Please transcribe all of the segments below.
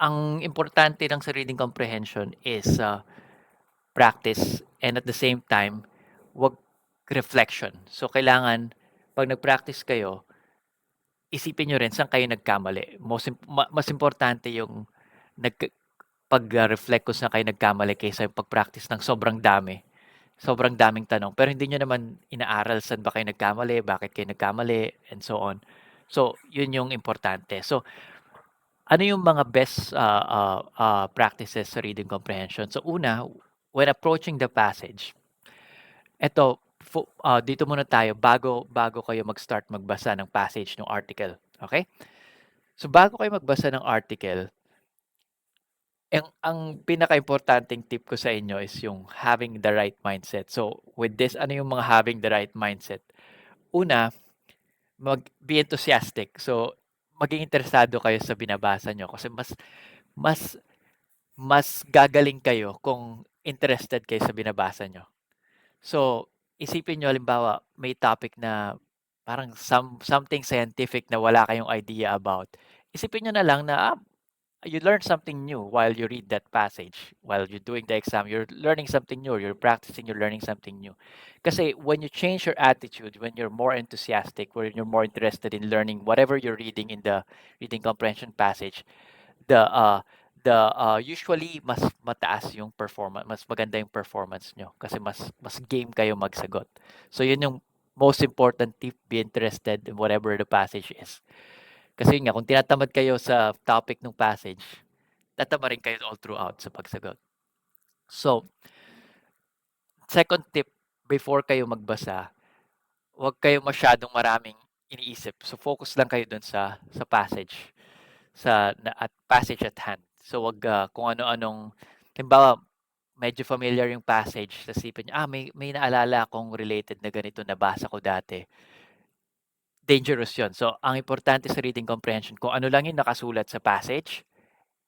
Ang importante lang sa reading comprehension is, practice and at the same time, 'wag reflection. So, kailangan 'pag nag-practice kayo, isipin niyo rin saan kayo nagkamali. Mas importante yung nag pag-reflect kung saan kayo nagkamali kaysa yung pag-practice ng sobrang dami. Sobrang daming tanong pero hindi niyo naman inaaral saan ba kayo nagkamali, bakit kayo nagkamali, and so on. So, yun yung importante. So, ano yung mga best, practices sa reading comprehension? So, una, when approaching the passage, eto dito muna tayo bago kayo mag-start magbasa ng passage ng article, okay? So, bago kayo magbasa ng article, ang pinakaimportanteng tip ko sa inyo is yung having the right mindset. So, with this, ano yung mga having the right mindset? Una, be enthusiastic. So, maging interesado kayo sa binabasa nyo kasi mas mas gagaling kayo kung interested kayo sa binabasa nyo. So, isipin nyo halimbawa may topic na parang something scientific na wala kayong idea about. Isipin nyo na lang na, you learn something new while you read that passage. While you're doing the exam, you're learning something new, you're practicing, you're learning something new. Kasi when you change your attitude, when you're more enthusiastic, when you're more interested in learning whatever you're reading in the reading comprehension passage, the usually mas mataas yung performance, mas maganda yung performance nyo kasi mas game kayo magsagot. So yun yung most important tip, be interested in whatever the passage is. Kasi yun nga, kung tinatamad kayo sa topic ng passage, tatama rin kayo all throughout sa pagsagot. So, second tip, before kayo magbasa, huwag kayo masyadong maraming iniisip. So, focus lang kayo dun sa passage, at passage at hand. So, wag kung ano-anong, halimbawa, medyo familiar yung passage, sa isipin niyo, may naalala akong related na ganito nabasa ko dati. Dangerous yun. So, ang importante sa reading comprehension, kung ano lang yung nakasulat sa passage,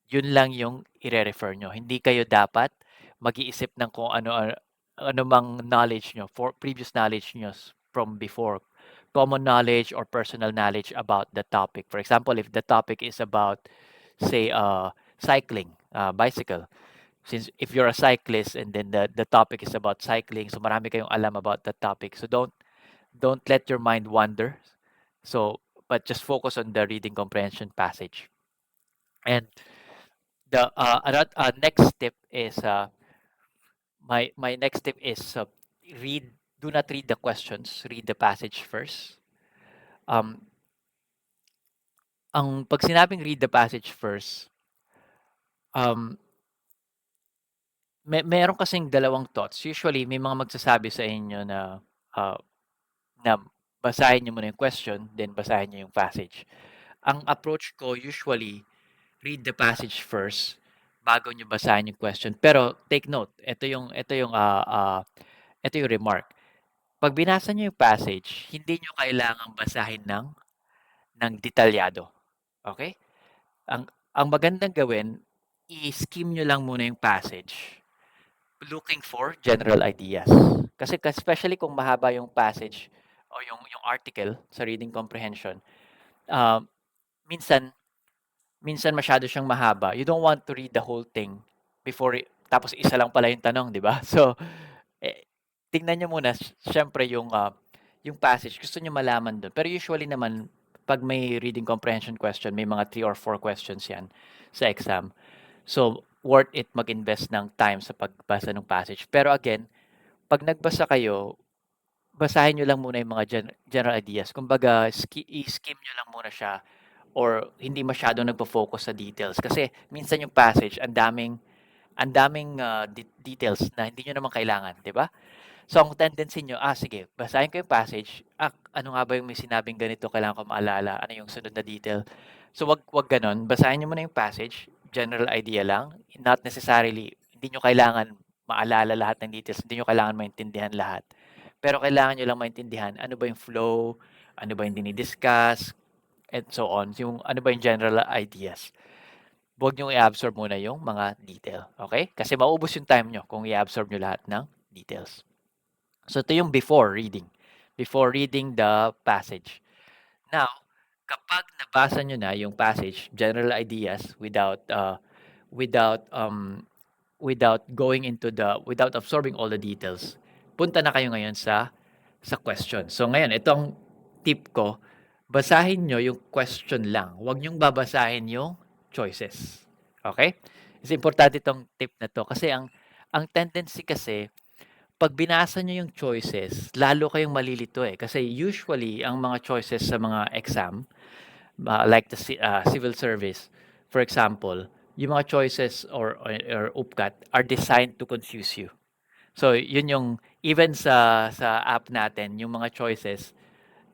yun lang yung ire-refer nyo. Hindi kayo dapat mag-iisip ng kung ano mang knowledge nyo, for previous knowledge nyo from before. Common knowledge or personal knowledge about the topic. For example, if the topic is about, say, cycling, bicycle. Since if you're a cyclist and then the topic is about cycling, so marami kayong alam about that topic. So don't let your mind wander. So, but just focus on the reading comprehension passage. And the next tip is my next tip is read do not read the questions, read the passage first. Ang pag sinabing read the passage first, um meron kasing dalawang thoughts. Usually may mga magsasabi sa inyo na uh, na basahin niyo muna yung question, then basahin niyo yung passage. Ang approach ko usually, read the passage first bago niyo basahin yung question. Pero take note, ito yung remark. Pag binasa niyo yung passage, hindi niyo kailangang basahin ng detalyado. Okay? Ang magandang gawin, i-skim niyo lang muna yung passage looking for general ideas. Kasi especially kung mahaba yung passage o yung article sa reading comprehension, uh, minsan minsan masyado siyang mahaba. You don't want to read the whole thing tapos isa lang pala yung tanong, di ba? So, tingnan niyo muna, syempre yung passage, gusto niyo malaman doon. Pero usually naman, pag may reading comprehension question, may mga 3 or 4 questions yan sa exam. So, worth it mag-invest ng time sa pagbasa ng passage. Pero again, pag nagbasa kayo, basahin niyo lang muna yung mga general ideas. Kumbaga, i-skim niyo lang muna siya or hindi masyadong nagpo-focus sa details. Kasi minsan yung passage, ang daming details na hindi niyo naman kailangan, 'di ba? So, ang tendency niyo, sige, basahin ko yung passage. Ano nga ba yung may sinabing ganito, kailangan ko maalala, ano yung sunod na detail. So, wag gano'n. Basahin niyo muna yung passage, general idea lang, not necessarily, hindi niyo kailangan maalala lahat ng details, hindi niyo kailangan maintindihan lahat. Pero kailangan niyo lang maintindihan ano ba yung flow, ano ba yung dinidiscuss, and so on. Yung ano ba yung general ideas. Huwag niyong i-absorb muna yung mga detail. Okay? Kasi maubos yung time niyo kung i-absorb niyo lahat ng details. So, ito yung before reading the passage. Now, Kapag nabasa niyo na yung passage, general ideas without without absorbing all the details, punta na kayo ngayon sa question. So ngayon itong tip ko, basahin niyo yung question lang, huwag niyong babasahin yung choices, okey? Kasi importante 'tong tip na 'to kasi ang tendency kasi 'pag binasa niyo yung choices, lalo kayong malilito, eh. Kasi usually ang mga choices sa mga exam, like the civil service, for example, yung mga choices or UPCAT are designed to confuse you. So, yun yung even sa app natin, yung mga choices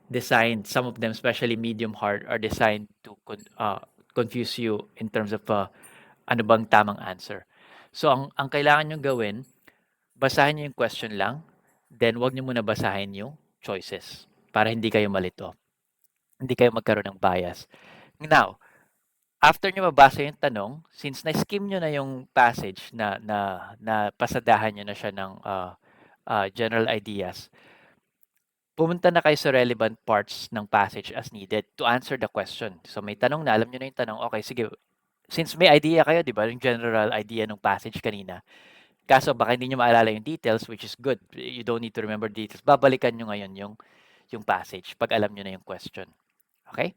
designed, some of them, especially medium hard, are designed to confuse you in terms of ano bang tamang answer. So, ang kailangan niyong gawin, basahin niyo yung question lang, then wag niyo muna basahin yung choices para hindi kayo malito, hindi kayo magkaroon ng bias. Now, after niyo mabasa yung tanong, since na-skim niyo na yung passage na pasadahan niyo na siya ng general ideas, pumunta na kayo sa relevant parts ng passage as needed to answer the question. So may tanong na, alam niyo na yung tanong, okay, sige, since may idea kayo, 'di ba, yung general idea ng passage kanina, kaso baka hindi niyo maalala yung details, which is good. You don't need to remember details. Babalikan niyo ngayon yung passage pag alam niyo na yung question. Okay?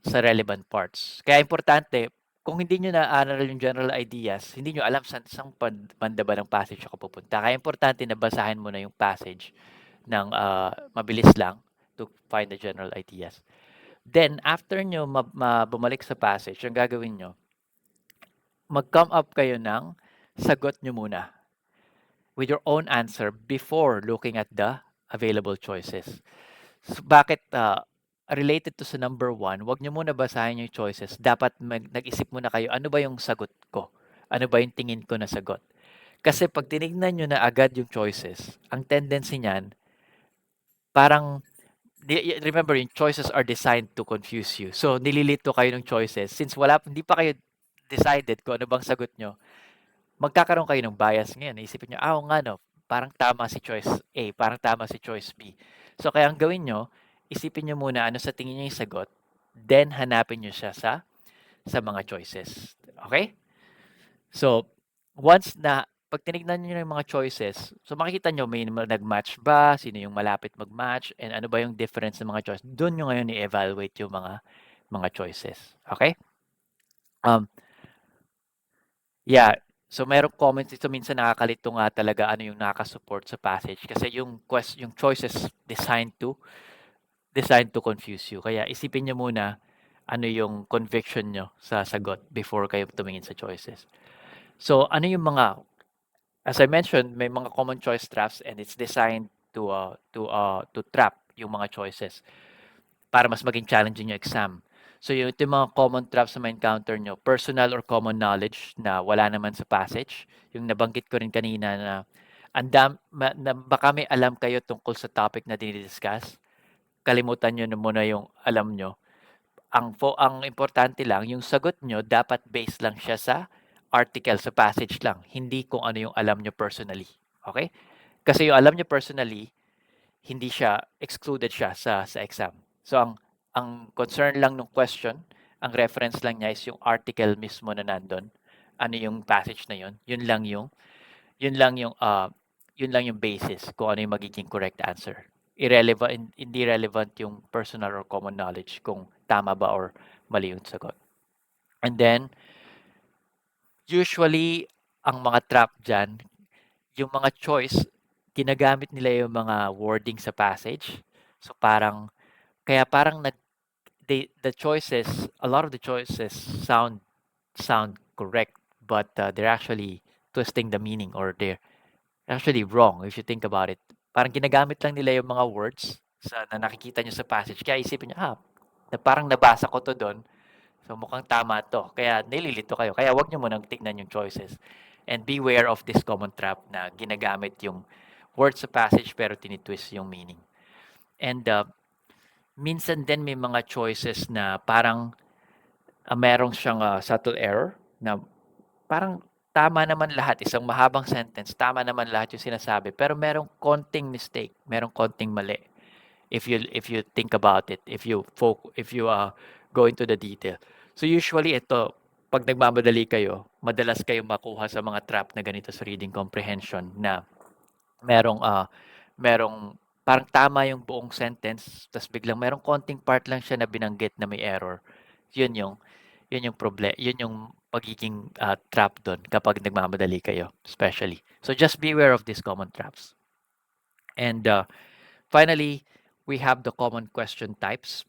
Sa relevant parts. Kaya importante, kung hindi niyo naaral yung general ideas, hindi niyo alam saan banda ba ng passage ako pupunta. Kaya importante na basahin mo na yung passage ng mabilis lang to find the general ideas. Then, after nyo bumalik sa passage, ang gagawin nyo, mag-come up kayo ng sagot nyo muna with your own answer before looking at the available choices. So, bakit related to sa number one, wag nyo muna basahin yung choices. Dapat nag-isip muna kayo, ano ba yung sagot ko? Ano ba yung tingin ko na sagot? Kasi pag tinignan nyo na agad yung choices, ang tendency niyan, parang, remember, yung choices are designed to confuse you. So, nililito kayo ng choices. Since hindi pa kayo decided kung ano bang sagot nyo, magkakaroon kayo ng bias ngayon. Naisipin nyo, oo nga no, parang tama si choice A, parang tama si choice B. So, kaya ang gawin nyo, isipin nyo muna ano sa tingin nyo yung sagot, then hanapin nyo siya sa mga choices. Okay? So, once na pag tinignan niyo yung mga choices, so makikita niyo may nag-match ba, sino yung malapit mag-match, and ano ba yung difference ng mga choices. Doon niyo ngayon i-evaluate yung mga choices. Okay? Um, yeah. So merong comments dito, minsan nakakalito nga talaga ano yung nakaka-support sa passage kasi yung choices designed to confuse you. Kaya isipin niyo muna ano yung conviction niyo sa sagot before kayo tumingin sa choices. So ano yung mga, as I mentioned, may mga common choice traps and it's designed to trap yung mga choices para mas maging challenging yung exam. So ito yung mga common traps na ma-encounter nyo, personal or common knowledge na wala naman sa passage. Yung nabanggit ko rin kanina na na baka may alam kayo tungkol sa topic na dinidiscuss. Kalimutan nyo na muna yung alam nyo. Ang importante lang, yung sagot nyo dapat based lang siya sa article, sa passage lang, hindi kung ano yung alam nyo personally. Okay? Kasi yung alam nyo personally, hindi siya, excluded siya sa exam. So, ang concern lang ng question, ang reference lang niya is yung article mismo na nandun. Ano yung passage na yun? Yun lang yung, yun lang yung basis kung ano yung magiging correct answer. Hindi relevant yung personal or common knowledge kung tama ba or mali yung sagot. And then, usually, ang mga trap dyan, yung mga choice, ginagamit nila yung mga wording sa passage. So parang, kaya parang the choices, a lot of the choices sound correct, but they're actually twisting the meaning, or they're actually wrong if you think about it. Parang ginagamit lang nila yung mga words na nakikita nyo sa passage. Kaya isipin nyo, na parang nabasa ko to doon. So mukhang tama to. Kaya nililito kayo. Kaya wag nyo munang tignan yung choices. And beware of this common trap na ginagamit yung words sa passage pero tinitwist yung meaning. And minsan din may mga choices na parang merong siyang subtle error na parang tama naman lahat, isang mahabang sentence, tama naman lahat yung sinasabi, pero merong konting mistake, merong konting mali. if you think about it, if you go into the detail. So usually ito, pag nagmamadali kayo, madalas kayong makuha sa mga trap na ganito sa reading comprehension na merong merong parang tama yung buong sentence, tas biglang merong konting part lang siya na binanggit na may error. Yun yung yun yung magiging trap doon kapag nagmamadali kayo, especially. So just be aware of these common traps. And finally, we have the common question types.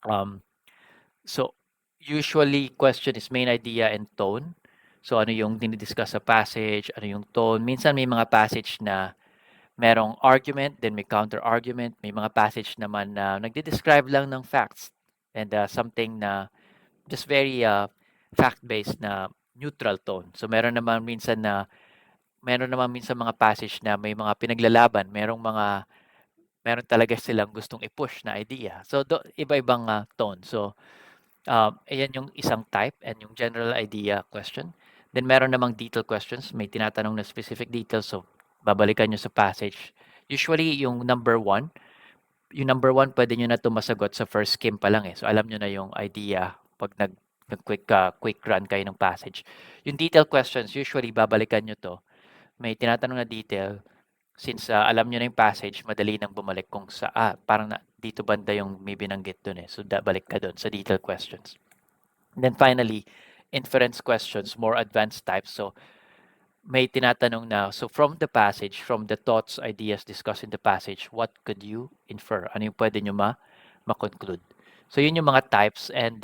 Um, so usually question is main idea and tone. So ano yung dinidiscuss sa passage, ano yung tone. Minsan may mga passage na merong argument, then may counter argument. May mga passage naman na nagde-describe lang ng facts and something na just very fact-based na neutral tone. So meron naman minsan mga passage na may mga pinaglalaban, meron talaga silang gustong i-push na idea. So iba-ibang tone. So ayan yung isang type and yung general idea question. Then meron namang detail questions, may tinatanong na specific details. So babalikan nyo sa passage. Usually yung number one pwede nyo na 'to masagot sa first skim pa lang, eh. So alam nyo na yung idea 'pag quick run kayo ng passage. Yung detail questions usually babalikan nyo 'to, may tinatanong na detail, since alam nyo na yung passage, madali nang bumalik kung parang dito banda yung may binanggit dun, eh. So balik ka dun sa detail questions. And then finally, inference questions, more advanced types. So may tinatanong na, so from the passage, from the thoughts, ideas discussed in the passage, what could you infer? Ano yung pwede nyo ma-conclude? So yun yung mga types and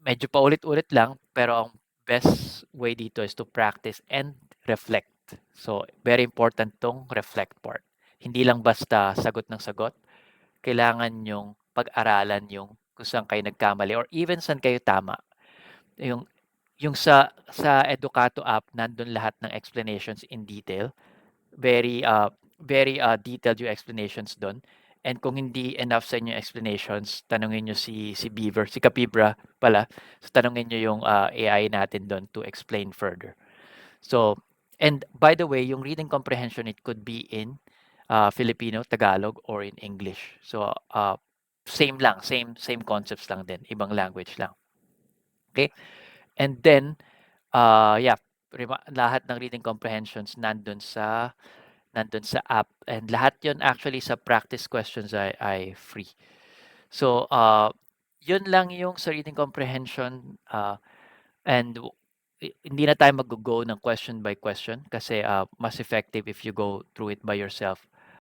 medyo paulit-ulit lang, pero ang best way dito is to practice and reflect. So very important tong reflect part. Hindi lang basta sagot ng sagot, kailangan yung pag-aralan yung kung saan kayo nagkamali or even saan kayo tama. Yung sa Educato app nandun lahat ng explanations in detail. Very detailed yung explanations dun. And kung hindi enough sa inyo explanations, tanungin nyo si Beaver, si Capibra pala. So tanungin nyo yung AI natin dun to explain further. So, and by the way, yung reading comprehension, it could be in Filipino, Tagalog, or in English. So, same lang, same concepts lang din, ibang language lang. Okay? And then, yeah, lahat ng reading comprehensions nandun sa app and lahat 'yon actually sa practice questions ay free. So, 'yun lang yung sa reading comprehension and hindi na tayo mag-go ng question by question kasi mas effective if you go through it by yourself.